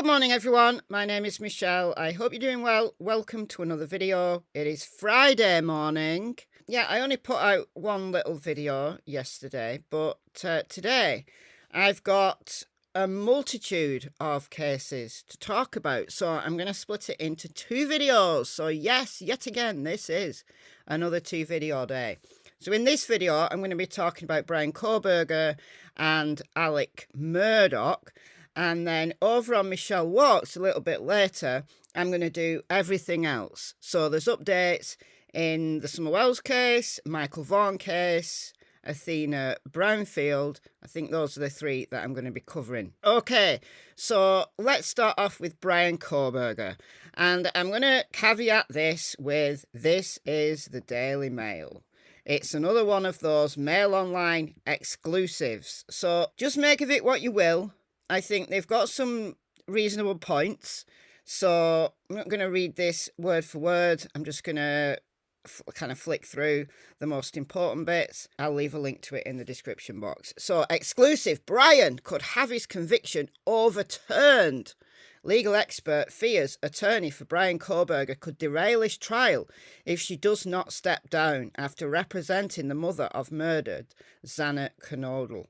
Good morning, everyone. My name is Michelle. I hope you're doing well. Welcome to another video. It is Friday morning. Yeah, I only put out one little video yesterday, but today I've got a multitude of cases to talk about. So I'm going to split it into two videos. So yes, yet again, this is another 2-video day. So in this video, I'm going to be talking about Brian Kohberger and Alec Murdaugh. And then over on Michelle Walks a little bit later, I'm going to do everything else. So there's updates in the Summer Wells case, Michael Vaughan case, Athena Brownfield. I think those are the three that I'm going to be covering. Okay, so let's start off with Brian Kohberger. And I'm going to caveat this with, this is the Daily Mail. It's another one of those Mail Online exclusives. So just make of it what you will. I think they've got some reasonable points. So I'm not going to read this word for word. I'm just going to kind of flick through the most important bits. I'll leave a link to it in the description box. So exclusive, Brian could have his conviction overturned. Legal expert fears attorney for Brian Kohberger could derail his trial if she does not step down after representing the mother of murdered Xana Kennels.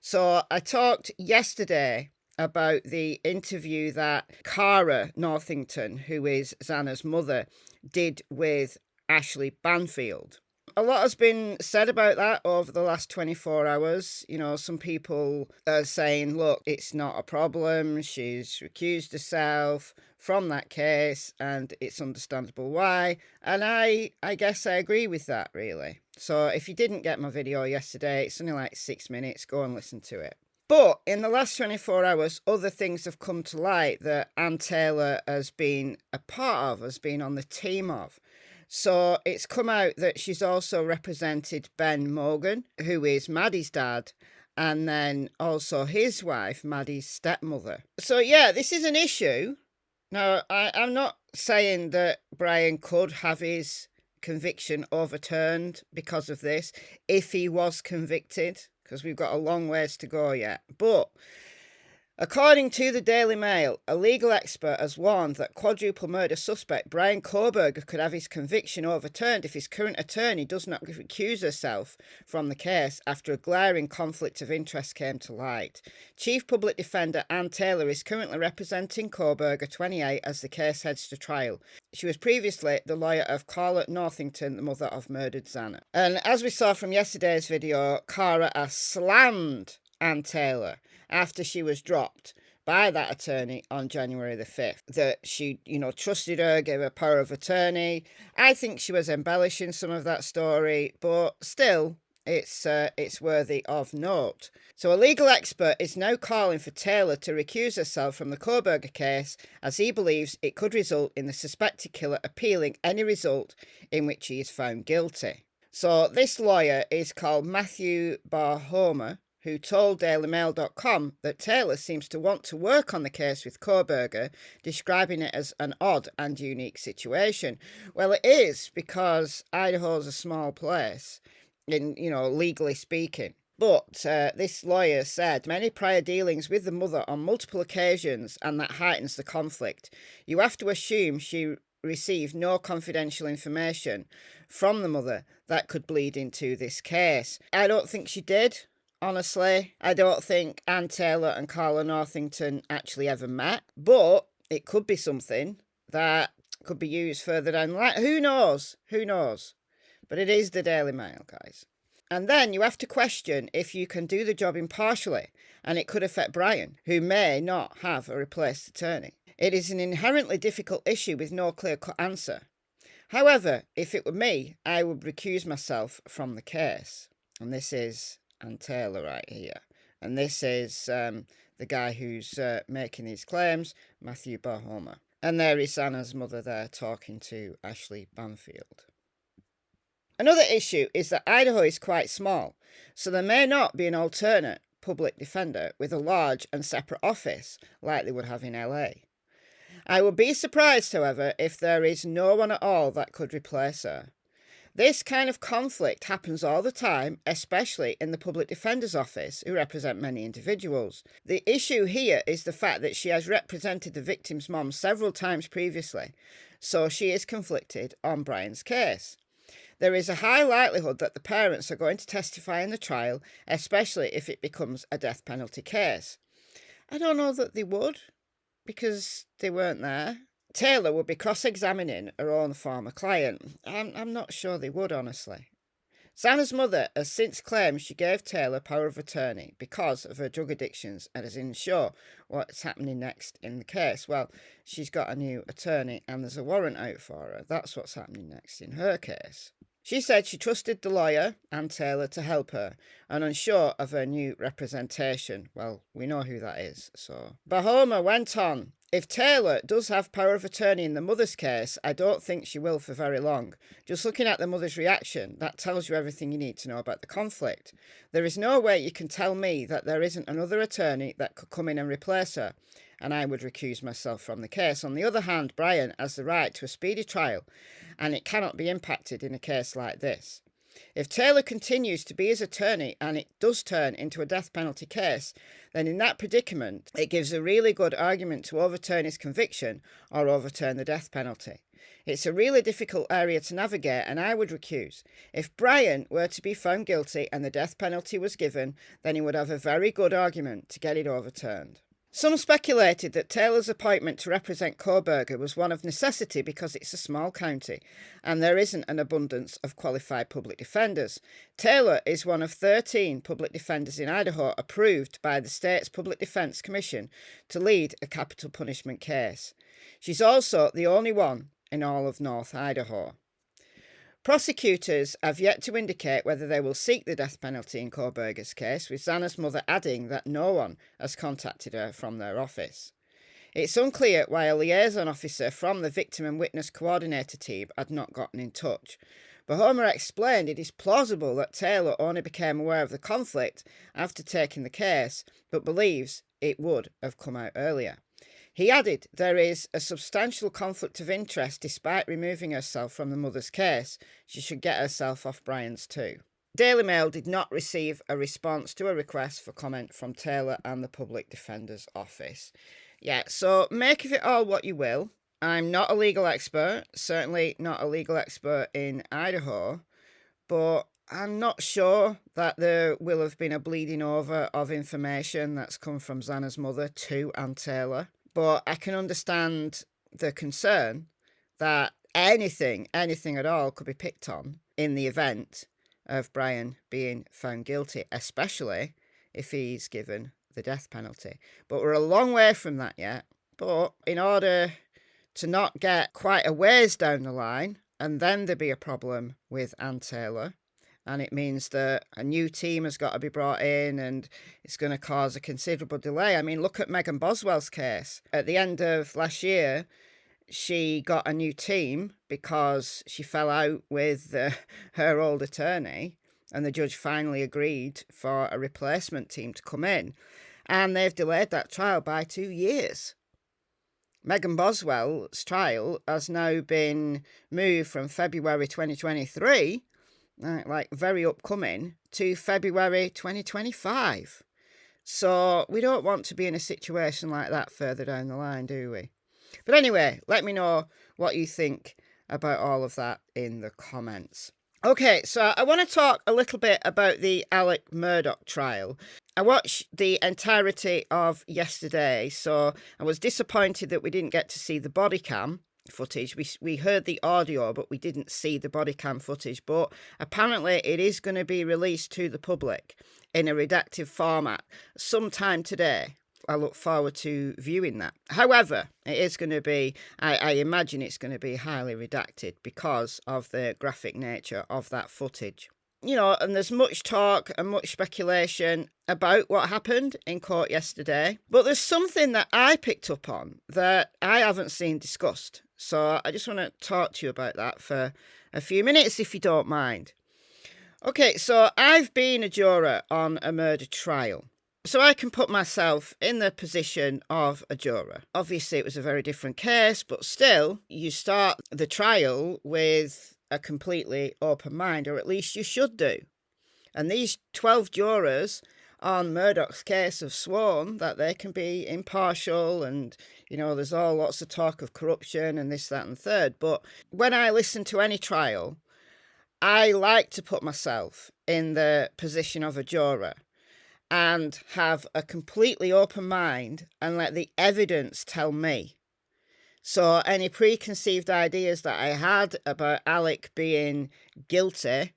So I talked yesterday about the interview that Cara Northington, who is Xana's mother, did with Ashley Banfield. A lot has been said about that over the last 24 hours. You know, some people are saying, look, it's not a problem. She's recused herself from that case and it's understandable why. And I guess I agree with that, really. So if you didn't get my video yesterday, it's only like 6 minutes. Go and listen to it. But in the last 24 hours, other things have come to light that Anne Taylor has been a part of, has been on the team of. So it's come out that she's also represented Ben Morgan, who is Maddie's dad, and then also his wife, Maddie's stepmother. So yeah, this is an issue. Now, I'm not saying that Brian could have his conviction overturned because of this, if he was convicted, because we've got a long ways to go yet. But according to the Daily Mail, a legal expert has warned that quadruple murder suspect Brian Kohberger could have his conviction overturned if his current attorney does not recuse herself from the case after a glaring conflict of interest came to light. Chief Public Defender Anne Taylor is currently representing Kohberger, 28, as the case heads to trial. She was previously the lawyer of Cara Northington, the mother of murdered Xana. And as we saw from yesterday's video, Cara has slammed Anne Taylor after she was dropped by that attorney on January the 5th, that she, trusted her, gave her power of attorney. I think she was embellishing some of that story, but still, it's worthy of note. So a legal expert is now calling for Taylor to recuse herself from the Kohberger case, as he believes it could result in the suspected killer appealing any result in which he is found guilty. So this lawyer is called Matthew Barhomer, who told DailyMail.com that Taylor seems to want to work on the case with Kohberger, describing it as an odd and unique situation. Well, it is, because Idaho's a small place, legally speaking. But this lawyer said many prior dealings with the mother on multiple occasions, and that heightens the conflict. You have to assume she received no confidential information from the mother that could bleed into this case. I don't think she did. Honestly, I don't think Anne Taylor and Cara Northington actually ever met, but it could be something that could be used further down the line. Who knows? Who knows? But it is the Daily Mail, guys. And then you have to question if you can do the job impartially, and it could affect Brian, who may not have a replaced attorney. It is an inherently difficult issue with no clear-cut answer. However, if it were me, I would recuse myself from the case. And this is Anne Taylor right here. And this is the guy who's making these claims, Matthew Barhomer. And there is Xana's mother there talking to Ashley Banfield. Another issue is that Idaho is quite small, so there may not be an alternate public defender with a large and separate office like they would have in LA. I would be surprised, however, if there is no one at all that could replace her. This kind of conflict happens all the time, especially in the public defender's office, who represent many individuals. The issue here is the fact that she has represented the victim's mom several times previously, so she is conflicted on Brian's case. There is a high likelihood that the parents are going to testify in the trial, especially if it becomes a death penalty case. I don't know that they would, because they weren't there. Taylor would be cross-examining her own former client. I'm not sure they would, honestly. Xana's mother has since claimed she gave Taylor power of attorney because of her drug addictions and is unsure what's happening next in the case. Well, she's got a new attorney and there's a warrant out for her. That's what's happening next in her case. She said she trusted the lawyer and Taylor to help her, and unsure of her new representation. Well, we know who that is, so. Bahoma went on. If Taylor does have power of attorney in the mother's case, I don't think she will for very long. Just looking at the mother's reaction, that tells you everything you need to know about the conflict. There is no way you can tell me that there isn't another attorney that could come in and replace her, and I would recuse myself from the case. On the other hand, Brian has the right to a speedy trial, and it cannot be impacted in a case like this. If Taylor continues to be his attorney and it does turn into a death penalty case, then in that predicament, it gives a really good argument to overturn his conviction or overturn the death penalty. It's a really difficult area to navigate, and I would recuse. If Brian were to be found guilty and the death penalty was given, then he would have a very good argument to get it overturned. Some speculated that Taylor's appointment to represent Kohberger was one of necessity because it's a small county and there isn't an abundance of qualified public defenders. Taylor is one of 13 public defenders in Idaho approved by the state's Public Defense Commission to lead a capital punishment case. She's also the only one in all of North Idaho. Prosecutors have yet to indicate whether they will seek the death penalty in Kohberger's case, with Xana's mother adding that no one has contacted her from their office. It's unclear why a liaison officer from the Victim and Witness Coordinator team had not gotten in touch. Bahoma explained it is plausible that Taylor only became aware of the conflict after taking the case, but believes it would have come out earlier. He added there is a substantial conflict of interest despite removing herself from the mother's case. She should get herself off Brian's too. Daily Mail did not receive a response to a request for comment from Taylor and the Public Defender's Office. Yeah, so make of it all what you will. I'm not a legal expert, certainly not a legal expert in Idaho, but I'm not sure that there will have been a bleeding over of information that's come from Xana's mother to Ann Taylor. But I can understand the concern that anything at all could be picked on in the event of Brian being found guilty, especially if he's given the death penalty. But we're a long way from that yet. But in order to not get quite a ways down the line, and then there be a problem with Ann Taylor, and it means that a new team has got to be brought in and it's going to cause a considerable delay. I mean, look at Megan Boswell's case. At the end of last year, she got a new team because she fell out with her old attorney, and the judge finally agreed for a replacement team to come in. And they've delayed that trial by 2 years. Megan Boswell's trial has now been moved from February 2023, like very upcoming, to February 2025. So we don't want to be in a situation like that further down the line, do we? But anyway, let me know what you think about all of that in the comments. Okay, so I want to talk a little bit about the Alec Murdaugh trial. I watched the entirety of yesterday, so I was disappointed that we didn't get to see the body cam footage. We heard the audio, but we didn't see the body cam footage. But apparently it is going to be released to the public in a redacted format sometime today. I look forward to viewing that. However, it is going to be, I imagine it's going to be highly redacted because of the graphic nature of that footage. You know, and there's much talk and much speculation about what happened in court yesterday. But there's something that I picked up on that I haven't seen discussed. So I just want to talk to you about that for a few minutes, if you don't mind. Okay, so I've been a juror on a murder trial. So I can put myself in the position of a juror. Obviously, it was a very different case, but still, you start the trial with a completely open mind, or at least you should do. And these 12 jurors on Murdaugh's case have sworn that they can be impartial, and, you know, there's all lots of talk of corruption and this, that and third. But when I listen to any trial, I like to put myself in the position of a juror and have a completely open mind and let the evidence tell me. So any preconceived ideas that I had about Alec being guilty,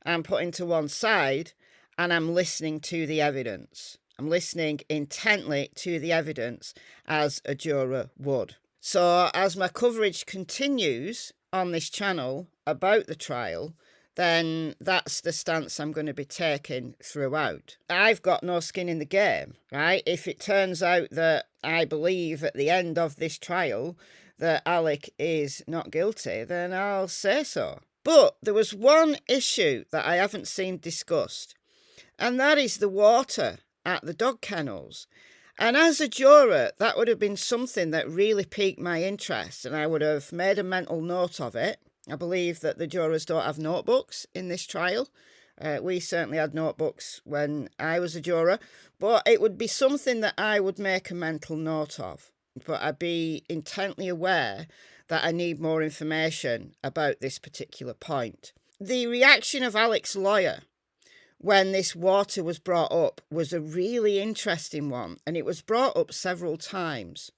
I'm putting to one side and I'm listening to the evidence. I'm listening intently to the evidence as a juror would. So as my coverage continues on this channel about the trial, then that's the stance I'm going to be taking throughout. I've got no skin in the game, right? If it turns out that I believe at the end of this trial that Alec is not guilty, then I'll say so. But there was one issue that I haven't seen discussed, and that is the water at the dog kennels. And as a juror, that would have been something that really piqued my interest, and I would have made a mental note of it. I believe that the jurors don't have notebooks in this trial. We certainly had notebooks when I was a juror, but it would be something that I would make a mental note of. But I'd be intently aware that I need more information about this particular point. The reaction of Alec's lawyer when this water was brought up was a really interesting one, and it was brought up several times.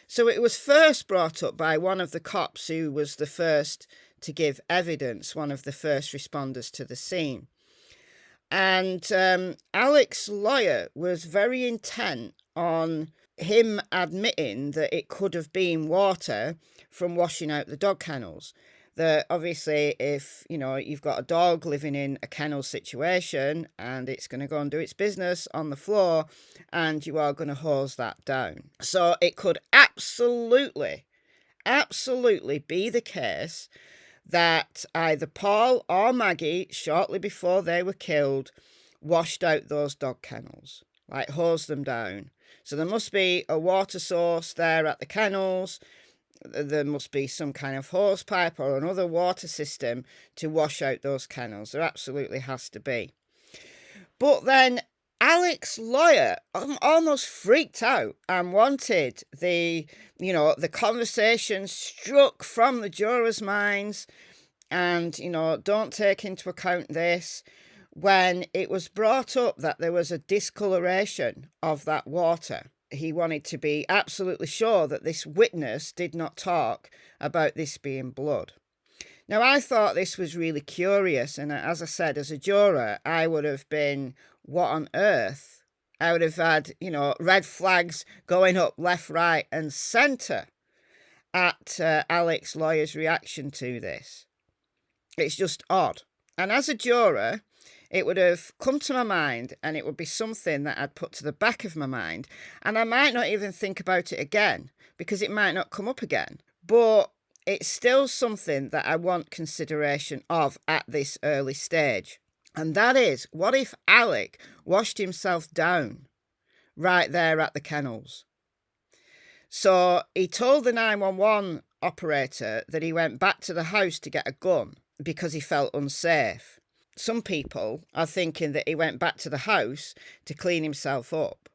So it was first brought up by one of the cops who was the first to give evidence, one of the first responders to the scene. And Alec's lawyer was very intent on him admitting that it could have been water from washing out the dog kennels. That obviously if, you know, you've got a dog living in a kennel situation and it's going to go and do its business on the floor and you are going to hose that down. So it could absolutely be the case that either Paul or Maggie, shortly before they were killed, washed out those dog kennels, like hosed them down. So there must be a water source there at the kennels. There must be some kind of hose pipe or another water system to wash out those kennels. There absolutely has to be. But then Alec's lawyer almost freaked out and wanted the conversation struck from the jurors' minds and, don't take into account this, when it was brought up that there was a discoloration of that water. He wanted to be absolutely sure that this witness did not talk about this being blood. Now, I thought this was really curious, and as I said, as a juror, I would have been, what on earth? I would have had, red flags going up left, right, and centre at Alec's lawyer's reaction to this. It's just odd. And as a juror, it would have come to my mind, and it would be something that I'd put to the back of my mind, and I might not even think about it again, because it might not come up again. But it's still something that I want consideration of at this early stage. And that is, what if Alec washed himself down right there at the kennels? So he told the 911 operator that he went back to the house to get a gun because he felt unsafe. Some people are thinking that he went back to the house to clean himself up,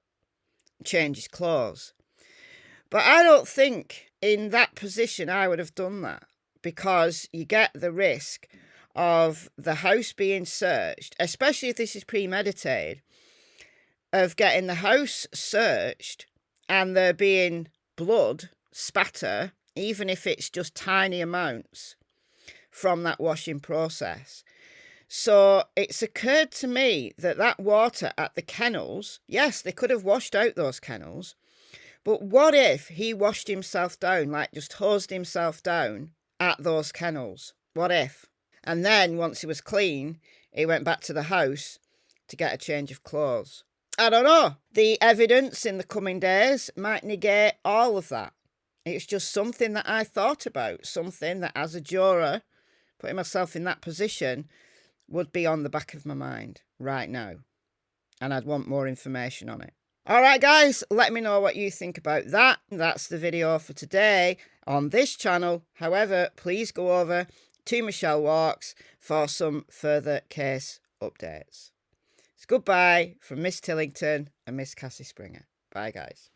change his clothes. But I don't think in that position I would have done that, because you get the risk of the house being searched, especially if this is premeditated, of getting the house searched and there being blood spatter, even if it's just tiny amounts from that washing process. So it's occurred to me that that water at the kennels, yes, they could have washed out those kennels, but what if he washed himself down, like just hosed himself down at those kennels? What if? And then once he was clean, he went back to the house to get a change of clothes. I don't know. The evidence in the coming days might negate all of that. It's just something that I thought about, something that as a juror, putting myself in that position, would be on the back of my mind right now. And I'd want more information on it. All right, guys, let me know what you think about that. That's the video for today on this channel. However, please go over to Michelle Walks for some further case updates. It's goodbye from Miss Tillington and Miss Cassie Springer. Bye, guys.